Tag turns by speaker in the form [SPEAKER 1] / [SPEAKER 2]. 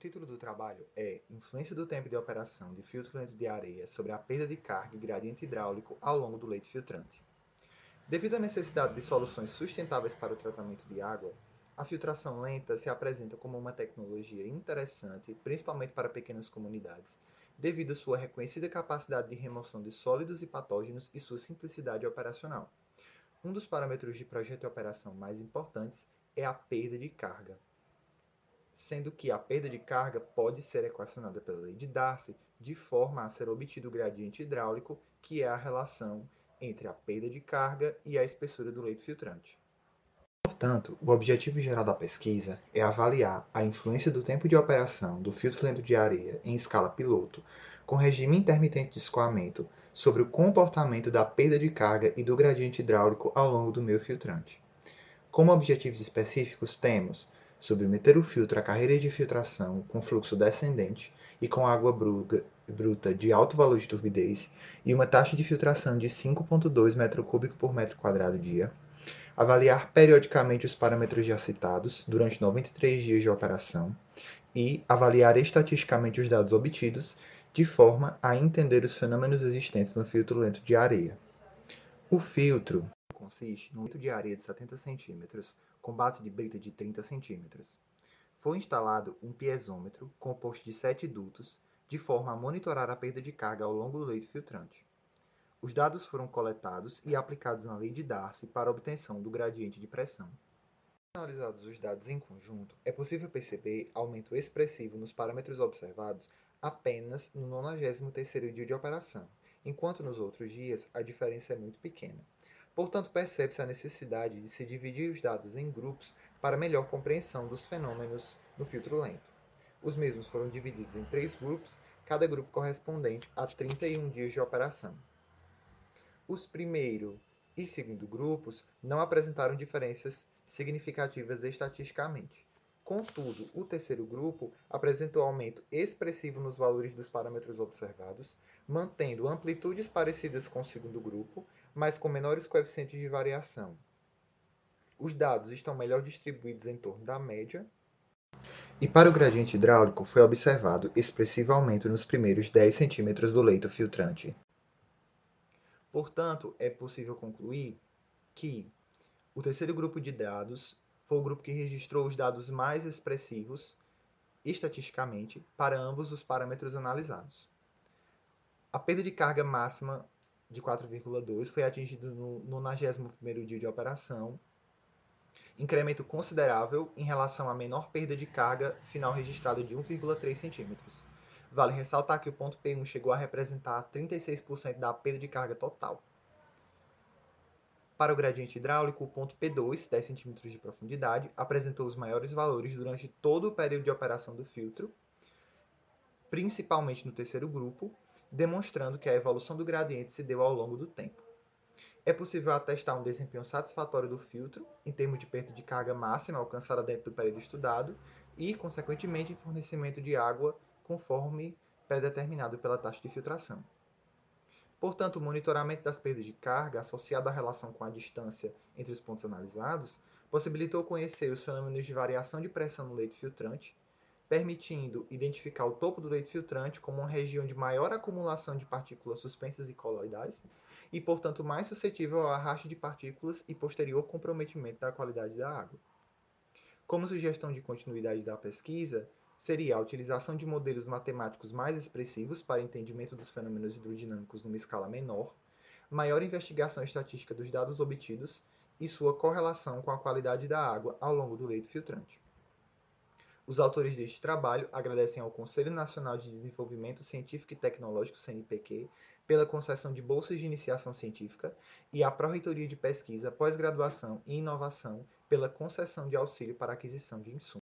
[SPEAKER 1] título do trabalho é Influência do tempo de operação de filtro lento de areia sobre a perda de carga e gradiente hidráulico ao longo do leito filtrante. Devido à necessidade de soluções sustentáveis para o tratamento de água, a filtração lenta se apresenta como uma tecnologia interessante, principalmente para pequenas comunidades, devido à sua reconhecida capacidade de remoção de sólidos e patógenos e sua simplicidade operacional. Um dos parâmetros de projeto de operação mais importantes é a perda de carga, sendo que a perda de carga pode ser equacionada pela lei de Darcy de forma a ser obtido o gradiente hidráulico, que é a relação entre a perda de carga e a espessura do leito filtrante. Portanto, o objetivo geral da pesquisa é avaliar a influência do tempo de operação do filtro lento de areia em escala piloto, com regime intermitente de escoamento, sobre o comportamento da perda de carga e do gradiente hidráulico ao longo do meio filtrante. Como objetivos específicos, temos submeter o filtro à carreira de filtração com fluxo descendente e com água bruta de alto valor de turbidez e uma taxa de filtração de 5,2 m3 por metro quadrado dia, avaliar periodicamente os parâmetros já citados durante 93 dias de operação e avaliar estatisticamente os dados obtidos de forma a entender os fenômenos existentes no filtro lento de areia. O filtro consiste num litro de areia de 70 cm com base de brita de 30 cm. Foi instalado um piezômetro composto de 7 dutos, de forma a monitorar a perda de carga ao longo do leito filtrante. Os dados foram coletados e aplicados na lei de Darcy para a obtenção do gradiente de pressão. Analisados os dados em conjunto, é possível perceber aumento expressivo nos parâmetros observados apenas no 93º dia de operação, enquanto nos outros dias a diferença é muito pequena. Portanto, percebe-se a necessidade de se dividir os dados em grupos para melhor compreensão dos fenômenos no filtro lento. Os mesmos foram divididos em 3 grupos, cada grupo correspondente a 31 dias de operação. Os primeiro e segundo grupos não apresentaram diferenças significativas estatisticamente. Contudo, o terceiro grupo apresentou aumento expressivo nos valores dos parâmetros observados, mantendo amplitudes parecidas com o segundo grupo, mas com menores coeficientes de variação. Os dados estão melhor distribuídos em torno da média. E para o gradiente hidráulico foi observado expressivo aumento nos primeiros 10 centímetros do leito filtrante. Portanto, é possível concluir que o terceiro grupo de dados foi o grupo que registrou os dados mais expressivos estatisticamente para ambos os parâmetros analisados. A perda de carga máxima de 4,2 foi atingida no 91º dia de operação, incremento considerável em relação à menor perda de carga final registrada de 1,3 cm. Vale ressaltar que o ponto P1 chegou a representar 36% da perda de carga total. Para o gradiente hidráulico, o ponto P2, 10 cm de profundidade, apresentou os maiores valores durante todo o período de operação do filtro, principalmente no terceiro grupo, demonstrando que a evolução do gradiente se deu ao longo do tempo. É possível atestar um desempenho satisfatório do filtro, em termos de perda de carga máxima alcançada dentro do período estudado, e, consequentemente, em fornecimento de água conforme pré-determinado pela taxa de filtração. Portanto, o monitoramento das perdas de carga, associado à relação com a distância entre os pontos analisados, possibilitou conhecer os fenômenos de variação de pressão no leito filtrante, permitindo identificar o topo do leito filtrante como uma região de maior acumulação de partículas suspensas e coloidais e, portanto, mais suscetível ao arrasto de partículas e posterior comprometimento da qualidade da água. Como sugestão de continuidade da pesquisa, seria a utilização de modelos matemáticos mais expressivos para entendimento dos fenômenos hidrodinâmicos numa escala menor, maior investigação estatística dos dados obtidos e sua correlação com a qualidade da água ao longo do leito filtrante. Os autores deste trabalho agradecem ao Conselho Nacional de Desenvolvimento Científico e Tecnológico, CNPq, pela concessão de bolsas de iniciação científica e à Pró-Reitoria de Pesquisa, Pós-Graduação e Inovação pela concessão de auxílio para aquisição de insumos.